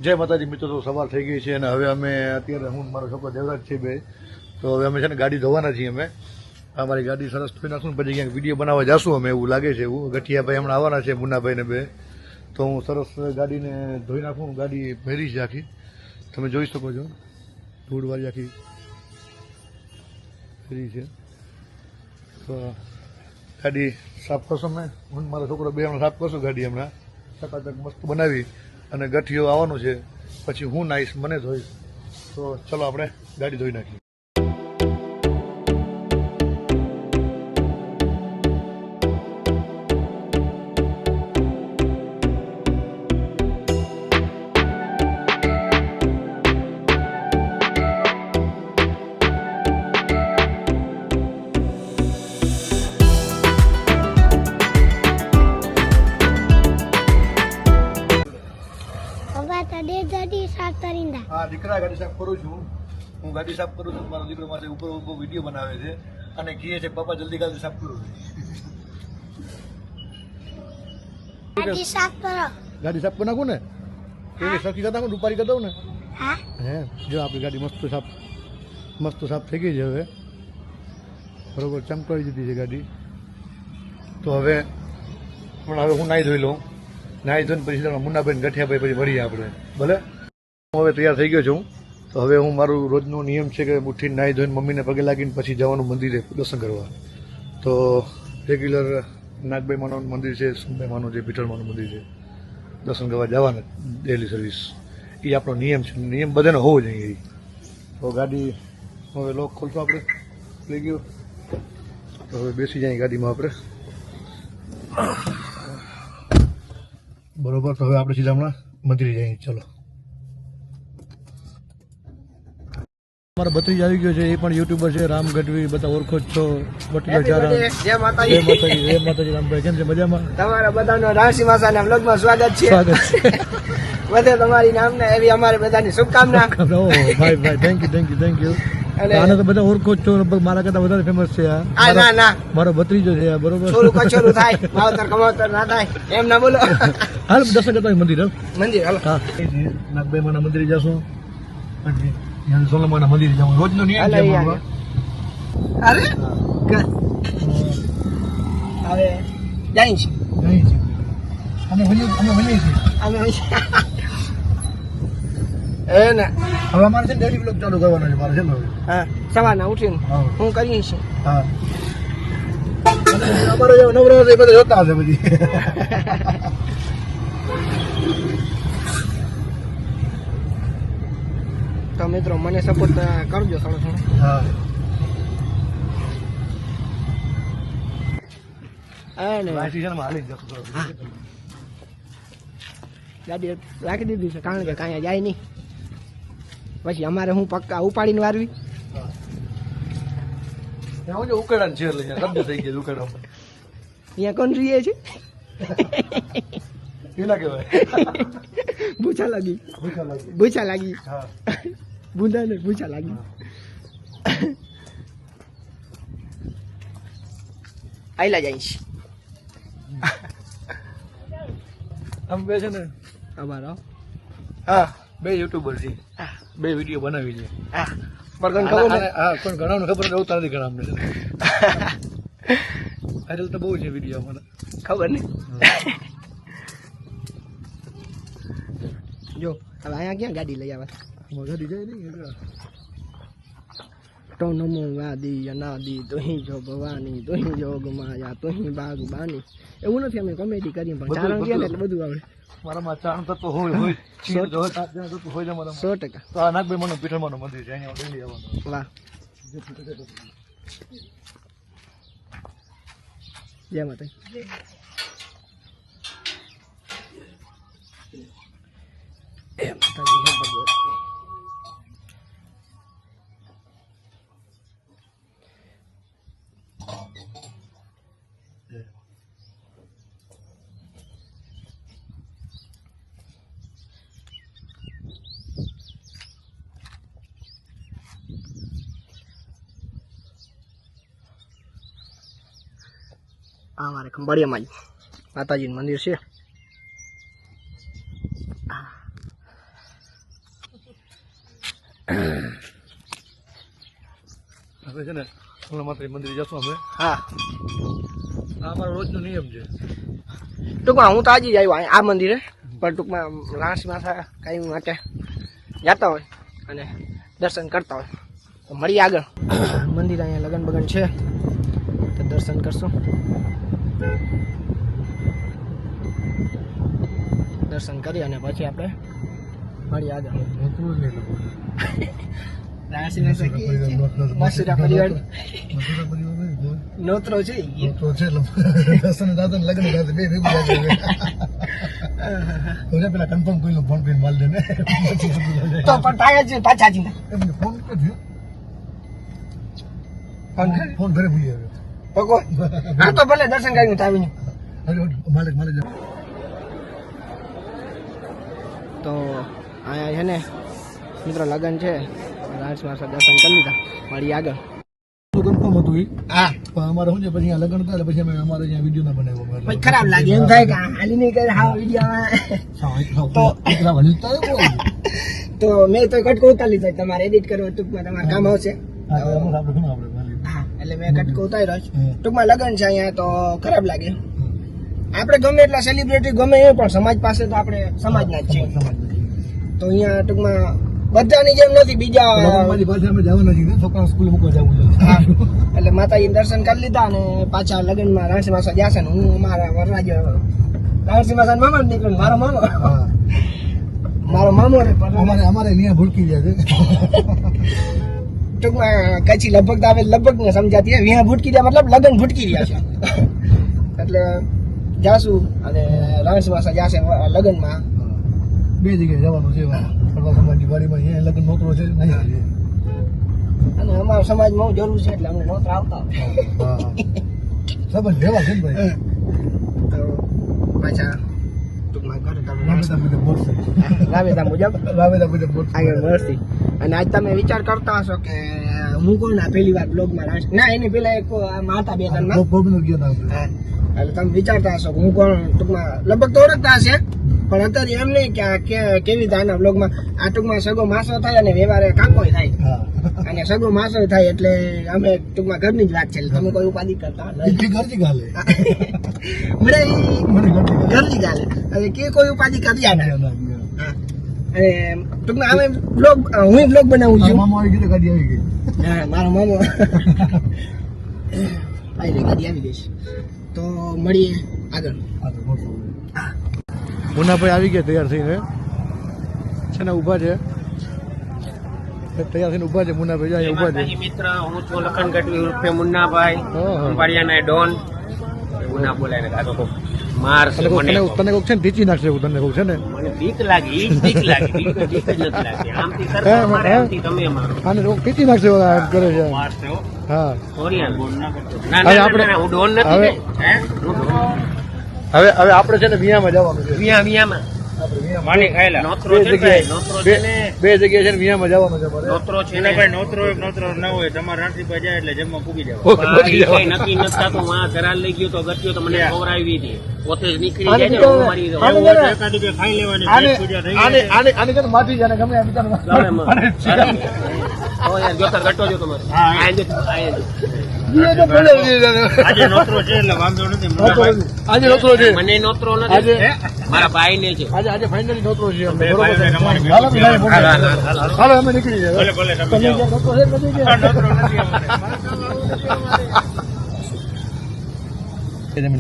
જય માતાજી મિત્રો, તો સવાર થઈ ગઈ છે અને હવે અમે અત્યારે હું મારો છોકરો દેવરાજ છે બે, તો હવે અમે છે ને ગાડી ધોવાના છીએ. અમે અમારી ગાડી સરસ ધોઈ નાખશું પછી ક્યાંક વિડીયો બનાવવા જશું અમે, એવું લાગે છે. એવું ગઠિયાભાઈ હમણાં આવવાના છે, મુન્નાભાઈ ને બે, તો હું સરસ ગાડીને ધોઈ નાખું. ગાડી ભરી છે આખી, તમે જોઈ શકો છો, ધૂળવાળી આખી ભરી છે. તો ગાડી સાફ કરશો, મેં હું મારો છોકરો બે હમણાં સાફ કરશું ગાડી. હમણાં ચકાચક મસ્ત બનાવી અને ગઠિયો આવવાનું છે, પછી હું નાહીશ, મને ધોઈશ. તો ચલો આપણે ગાડી ધોઈ નાખીએ. હા દીકરા, ગાડી સાફ કરું છું હું. ગાડી સાફ કરું છું, મારો દીકરો માટે ઉપર ઉભો વિડીયો બનાવે છે અને કહે છે પપ્પા જલ્દી ગાડી સાફ કરું. ગાડી સાફ કરી નાખું ને, એવી સરખી કરી નાખું, રૂપારી કરી દઉં ને. હે જો આપણી ગાડી મસ્ત સાફ થઈ ગઈ છે. હવે બરોબર ચમકાવી દીધી છે ગાડી. તો હવે હું નાહી ધોઈ લઉં. નાહી ધોઈને પછી મુન્નાભાઈ ગઠિયાભાઈ પછી ભરીએ આપણે. ભલે હું હવે તૈયાર થઈ ગયો છું. તો હવે હું મારું રોજનો નિયમ છે કે ઉઠીને નાહી ધોઈને મમ્મીને પગે લાગીને પછી જવાનું મંદિરે દર્શન કરવા. તો રેગ્યુલર નાગભાઈ માનું મંદિર છે, સુનભાઈ માનું છે, પીઠળ માનું મંદિર છે, દર્શન કરવા જવાના ડેલી સર્વિસ. એ આપણો નિયમ છે, નિયમ બધાને હોવો જોઈએ. તો ગાડી હવે લોક ખોલશું આપણે, લઈ ગયો. તો હવે બેસી જાય ગાડીમાં આપણે, બરોબર. તો હવે આપણે સીધા હમણાં મંદિરે જઈએ. ચલો. મારો ભત્રીજ આવી ગયો છે, એ પણ યુટ્યુબર છે, રામ ગઢવી, બધા ઓળખો જ છો. જય માતાજી રામભાઈ, કેમ છે? મજામાં? તમારા બધાનો રાશિ માસાના વ્લોગમાં સ્વાગત છે. વધે તમારી નામના એવી અમારે બધાની શુભકામના. ઓહ ભાઈ થેન્ક યુ. આને તો બધા ઓળખો જ છો, મારા કરતા વધારે ફેમસ છે. ના મારો ભત્રીજો છે, બરોબર. છોરું થાય, માવતર કમાવતર ના થાય, એમ ના બોલો. હાલ દર્શન કરતા મંદિર હાલ. હા, નાગભાઈ માના મંદિરે જશું, પછી સોલમાના મંદિરે જવું. રોજનો નિયમ છે. અરે હવે જાય છે અમે મળીએ છીએ. હવે અમારે છે ડેલી બ્લોગ ચાલુ કરવાનો છે. મારે છે ને હા, સવારના ઉઠીને હું કરીએ છીએ. હા, અમારો જે નવરો છે એ બધા જોતા હશે બધી. તો મિત્રો મને સપોર્ટ કરજો થોડો થોડો. હા, ગાડી રાખી દીધી છે, કારણ કે કાંઈ જાય નહીં. પછી અમારે હું પક્કા ઉપાડીને વારવી. ઉકેડા છે એટલે શબ્દ થઈ ગયા. ઉકેડા અહીંયા કોણ રીએ છે? કેલા કહેવાય? ભૂચા લાગી. બુંદા ને ભૂચા લાગી. આયલા જઈશ. આમ બે છે ને અમારા, હા, બે યુટ્યુબર છે, બે વિડીયો બનાવી છે. પણ ઘણા ખબર ઉતાર નથી. ઘણા અમને વાયરલ તો બહુ છે વિડીયો, મને ખબર નહીં. જો હવે અહીંયા ક્યાં ગાડી લઈ આવે? ગાડી જાય નહીં. તો નમો વાદી અનાદી તોહી જો ભવાની તોહી જોગ માયા તોહી બાગ બાની. એવું નથી, અમે કોમેડી કરીએ પણ ચારણ કે એટલે બધું આવડે. મારામાં ચારણ તત્વ હોય 100%. તો આ નાગભાઈ માનું પીઠળ માનું મંદિર છે, અહીંયા ડેલી આવવાનું. વાહ, જય માતાજી. આ મારે ખંભાળિયામાં જ માતાજીનું મંદિર છે. હવે છે ને સોમનાથ માતાજી મંદિર જશું અમે. હા આ અમારો રોજનો નિયમ છે. ટૂંકમાં હું તો આજે જ આવ્યો આ મંદિરે, પણ ટૂંકમાં રાસ માથા કાંઈ માટે જતા હોય અને દર્શન કરતા હોય તો મળીએ આગળ. મંદિર અહીંયા લગન બગન છે તો દર્શન કરશું. દર્શન કરી અને પછી આપણે મળીએ આગળ. નોતરો છે પેલા કન્ફર્મ કરી ફોન કરીને માલ દે ને તો પણ થાય જ પાછા જ ફોન ફોન ઘરે ભૂલી આવ્યો. ભગવાન આ તો ભલે દર્શન કરીને આવીને માલિક માલિક તો અહીંયા છે ને મિત્રો લગન છે, રાસ માસા દર્શન કરી લીધા, મળીએ આગળ. કન્ફર્મ હતું ઈ. હા પણ અમારે શું છે પછી અહીંયા લગ્ન હતા એટલે પછી અમે અમારે અહીંયા વિડીયો ના બનાવ્યો. પછી ખરાબ લાગે એમ થાય કે હાલી નહીં કરે હા વિડીયોમાં તો મેં તો કટકો ઉતારી લીધો. તમારે એડિટ કરવો ટૂંકમાં તમારે કામ આવશે. હા એટલે મેં કટકો ઉતાર્યો છે. ટૂંકમાં લગન છે અહીંયા તો ખરાબ લાગે. આપણે ગમે એટલા સેલિબ્રિટી ગમે એ પણ સમાજ પાસે તો આપણે સમાજના જ છીએ. તો અહીંયા ટૂંકમાં બધાની જેમ નથી. બીજા છોકરા સ્કૂલે મૂકવા જવું એટલે માતાજી દર્શન કરી લીધા અને પાછા લગ્નમાં રાણસી માસા જશે ને હું મારા વરરાજ રાણસી માસા મામા નીકળું. મારો મામો રે અમારે અહીંયા ભૂલકી જાય છે. ટૂંકમાં કચ્છી લગભગ આવે લગભગ ને સમજાતી હોય. વિયા ભૂટકી રહ્યા મતલબ લગ્ન ભૂટકી રહ્યા છે. એટલે જાશું અને રાણસી માસા જશે લગ્નમાં. 2 જગ્યાએ જવાનું છે. સમાજની વાડીમાં અહીંયા લગ્ન નોતરો છે નહીં અને અમારા સમાજમાં જરૂર છે એટલે અમને નોતરા આવતા સંબંધ લેવા છે ને ભાઈ. તો પાછા ટૂંકમાં ઘરે રાબેતા મુજબ આગળ મળશે. અને આજ તમે વિચાર કરતા હશો કે હું કોણ પહેલી વાર બ્લોગમાં ના એની પેલા એક માતા બે એટલે તમે વિચારતા હશો કે હું કોણ. ટૂંકમાં લગભગ તો ઓળખતા હશે પણ અત્યારે એમ નહીં કે કેવી રીતે આના બ્લોગમાં આ ટૂંકમાં સગો માસો થાય અને વ્યવહારે કાકોય થાય અને સગો માસો થાય એટલે અમે ટૂંકમાં ઘરની જ વાત છે. તમે કોઈ ઉપાધિ કરતા ઘરજી ગાલે ઘરજી ગાલે અને કે કોઈ ઉપાધિ કરી અને ટૂંકમાં અમે બ્લોગ હું બ્લોગ બનાવું છું. મામા આવી ગઈ ગાડી આવી ગઈ. હા મારો મામો ગાડી આવી ગઈ તો મળીએ આગળ. મુન્નાભાઈ આવી ગયા તૈયાર થઈને છે ને ઊભા છે. તૈયાર થઈને ઊભા છે મુન્નાભાઈ અહીંયા ઊભા છે. મિત્ર હું છું લખન ગઢવી ઉર્ફે મુન્નાભાઈ અંબાડિયાના ડોન. મુન્ના બોલાય ગાતો તો માર છે મને. તને કોક છે ને ટીચી નાખશે એવું તને કોક છે ને. મને બીક લાગી બીક લાગી બીક જ નથી લાગી. આમથી કરતા મારે આમથી તમે મારો આને કોક ટીચી નાખશે એવું એમ કરે છે. માર છે હો. હા સોરી ના આપણે હું ડોન નથી ને. હે હવે આપણે છે ને વિયામાં જવાનું છે. વિયામાં માની ખાયલા નોતરો છે નોતરો છે ને 2 જગ્યાએ છે ને વિયામાં જવાનું છે. નોતરો છે ને ભાઈ નોતરો ના હોય તમારે રાંઠી જાય એટલે જમવા પૂગી જાવ. નક્કી નથી થતું. માં ઘરાલ લઈ ગયો તો ગત્યો તો મને ખવડાવી હતી પોતે જ નીકળી જાય ને મારી ખાઈ લેવાની આને છે ને માટી જાય ગમે જોતા ગટો જો તમારે આજે નોતરો છે એટલે વાંધો નથી. આજે નોતરો છે. મને નોતરો નથી મારા ભાઈ ને છે. આજે ફાઇનલી નોતરો છે. હાલો અમે નીકળી જાય.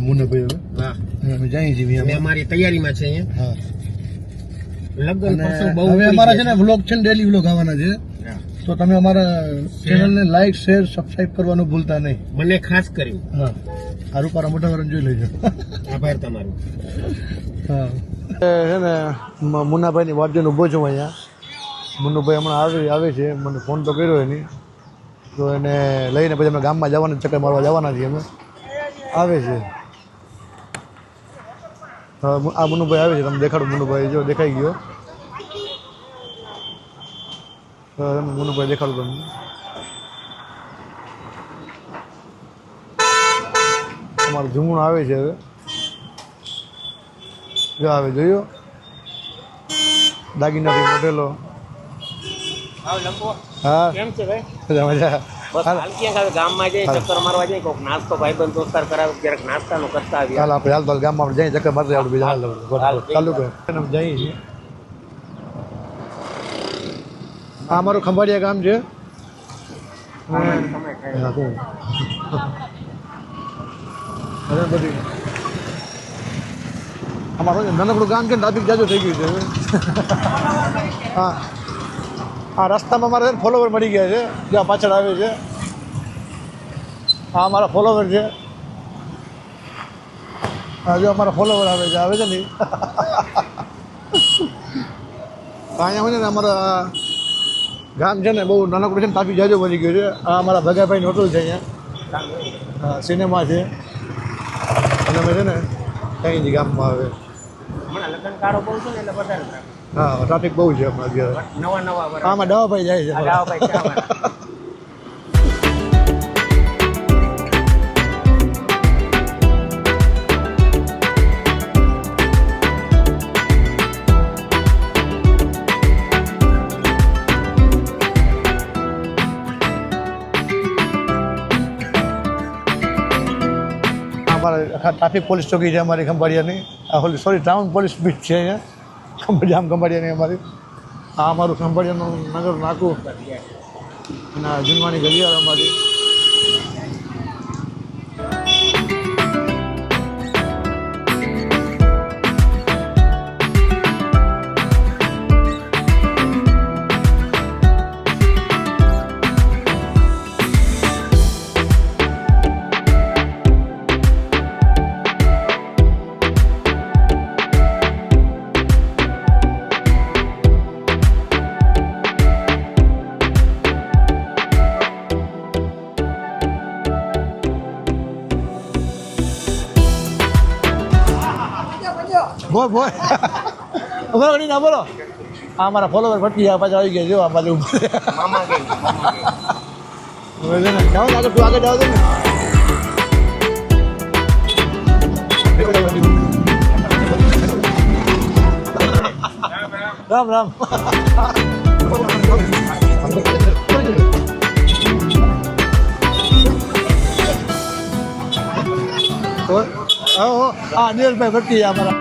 મુન્નાભાઈ અમે જઈએ છીએ. અમારી તૈયારીમાં છે અહીંયા. લગ્ન બહુ અમારા છે ને વ્લોગ છે ને ડેલી વ્લોગ આવવાના છે. તો તમે અમારા ચેનલને લાઈક શેર સબસ્ક્રાઇબ કરવાનું ભૂલતા નહીં. મને ખાસ કર્યું. હા આ રૂપારા મોટા વાળાને જોઈ લેજો. આભાર તમારો. હા છે ને મુન્નાભાઈની વાટ જોઈને ઊભો છું અહીંયા. મુન્નુભાઈ હમણાં આવે છે. મને ફોન તો કર્યો એની તો એને લઈને પછી અમે ગામમાં જવાના ચક્કર મારવા જવાના છીએ અમે. આવે છે આ મુન્નુભાઈ આવે છે. તમે દેખાડો મુન્નુભાઈ જો દેખાઈ ગયો. મુન્નુભાઈ દેખાડું તમને. અમારું જમણું આવે છે હવે. જો આવે જોયો દાગીનાથી મોટેલો આવ લંબો હા કેમ છે ભાઈ? મજા મજા બસ હાલ ક્યાંક આવે ગામમાં જઈ ચક્કર મારવા જાય કોઈક નાસ્તો ભાઈબંધ દોસ્તાર કરાવે જરાક નાસ્તાનું કરતા આવીએ. ચાલ આપણે હાલ તો ગામમાં આપણે જઈએ ચક્કર મારતા આપણે બીજા હાલ ચાલુ કરો જઈએ છીએ. આ અમારું ખંભાળિયા ગામ છે. બધી અમારું નાનકડું ગામ છે ને ટ્રાફિક જાજો થઈ ગયું છે. હા આ રસ્તામાં અમારે ફોલોવર મળી ગયા છે જ્યાં પાછળ આવે છે. આ અમારા ફોલોવર છે. હા જો અમારા ફોલોવર આવે છે ને અહીંયા હોય ને અમારા ગામ છે ને બહુ નાનકડું છે ને ટ્રાફિક જાજો વધી ગયું છે. આ અમારા ભગાભાઈની હોટલ છે અહીંયા સિનેમા છે અને અમે છે ને કંઈ ગામમાં આવે હમણાં લગ્નકારો બહુ છે ને એટલે વધારે હા ટ્રાફિક બહુ છે હમણાં અત્યારે. નવા આમાં દવાભાઈ જાય છે. અમારે ટ્રાફિક પોલીસ ચોકી છે અમારી ખંભાળિયાની. સોરી ટાઉન પોલીસ બીચ છે અહીંયા ખંભાળિયાની અમારી. આ અમારું ખંભાળિયાનું નગર નાકું અને આ જૂનવાની ગલિયાર અમારી. બોલ બોલ બોલો ઘણી ના બોલો. આ અમારા ફોલોવર ભટકી ગયા પાછા આવી ગયા જો આ બાજુ મામા ગઈ જાઓ આગળ તું આગળ જાઓ ને. રામ રામ હા નીરજભાઈ ભટકી ગયા અમારા.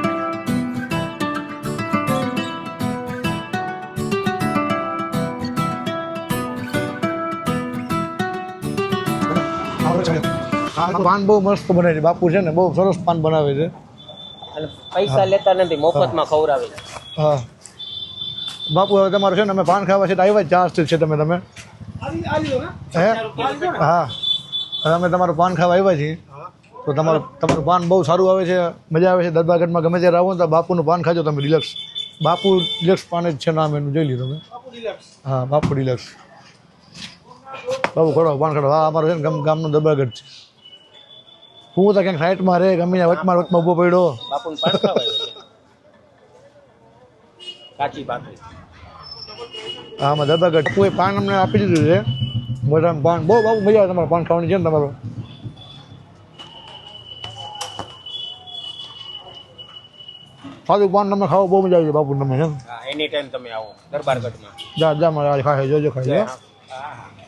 પાન બહુ મસ્ત બનાવે છે બાપુ છે ને બહુ સરસ પાન બનાવે છે. અને પૈસા લેતા નથી મફતમાં ખવડાવે. હા બાપુ હવે તમારું છે ને અમે પાન ખાવા છે તો આવ્યા જ ચાન્સ છે તમે હે હા હવે અમે તમારું પાન ખાવા આવ્યા છીએ તો તમારું પાન બહુ સારું આવે છે મજા આવે છે. દરબારગઢમાં ગમે ત્યારે આવો ને તો બાપુનું પાન ખાજો તમે રિલેક્સ. બાપુ રિલેક્સ પાન જ છે નામ એનું જોઈ લીધું તમે. હા બાપુ રિલેક્સ. બાપુ ખોડો પાન ખોડો. હા અમારું છે ને ગામનું દરબારગઢ છે. હું તો ક્યાંક સાઈડમાં રહે ગમે વચમાં ઊભો પડ્યો. બાપુને પાન ખવડાવે કાચી ભાખરી. હા આમાં દરબારગઢ કોઈ પાન અમને આપી દીધું છે મોઢામાં પાન બહુ બાપુ મજા આવે તમારે પાન ખાવાની છે ને તમારું. સાદું પાન તમે ખાઓ બહુ મજા આવી જાય બાપુ તમે છે ને. હા એની ટાઈમ તમે આવો દરબારગઢમાં. જા મારે ખાય જોજો ખાઈ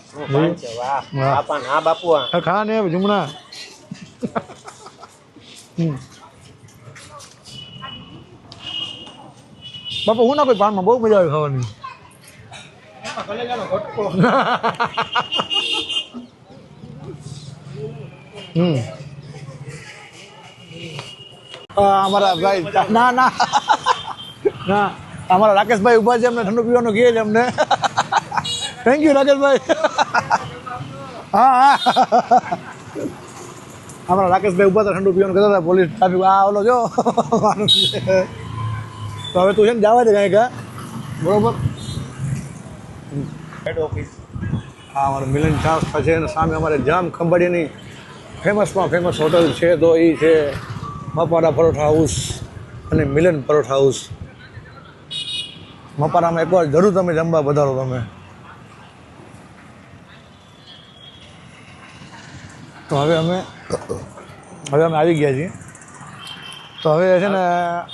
શું પાન છે વાહ. આ પાન હા બાપુ આ ખા ને જુમણા. બાપુ હું ના કોઈ પાનમાં બહુ મજા આવે ખાવાની. અમારા ભાઈ ના ના ના અમારા રાકેશભાઈ ઉભા છે અમને ઠંડુ પીવાનું કહે છે અમને. થેન્ક યુ રાકેશભાઈ. હા હા અમારા રાકેશભાઈ ઉભા હતા ઠંડુ પીવાનું કહેતા હતા પોલીસ ટ્રાફિક આ ઓલો જો. તો હવે તું છે ને જવા દે કાંઈક બરોબર. Head office. હા અમારું મિલન છાસ છે અને સામે અમારે જામ ખંભાળિયાની ફેમસમાં ફેમસ હોટલ છે તો એ છે મપારા પરોઠા હાઉસ અને મિલન પરોઠા હાઉસ. મપારામાં એકવાર જરૂર તમે જમવા પધારો તમે. તો હવે અમે આવી ગયા છીએ તો હવે છે ને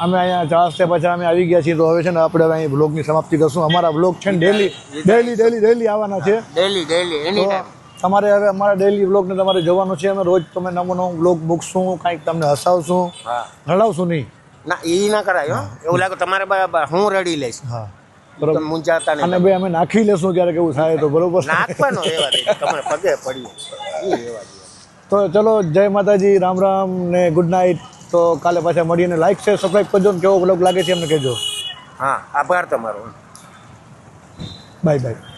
અમે અહીંયા ચારસ્તે પાછા અમે આવી ગયા છીએ. તો હવે છે ને આપણે હવે અહીં બ્લોગની સમાપ્તિ કરશું. અમારા બ્લોગ છે ને ડેલી આવવાના છે. ડેલી એની ટાઈમ તમારે હવે અમારા ડેલી બ્લોગને તમારે જોવાનું છે. અમે રોજ તમે નવો બ્લોગ મૂકશું, કાંઈક તમને હસાવશું, રડાવશું નહીં. ના એ ના કરાય હો. એવું લાગે તમારે હું રડી લઈશ. હા બરોબર. મૂંઝાતા નહીં. અને ભાઈ અમે નાખી લેશું ક્યારેક એવું થાય તો. બરોબર. નાખવાનો રહેવા દે, તમારે પગે પડીએ એ રહેવા દે. તો ચલો, જય માતાજી, રામ રામ ને ગુડ નાઇટ. તો કાલે પાછા મળીને લાઈક શેર સબસ્ક્રાઈબ કરજો ને કેવો બ્લોગ લાગે છે એમને કહેજો. હા, આભાર તમારો. Bye bye.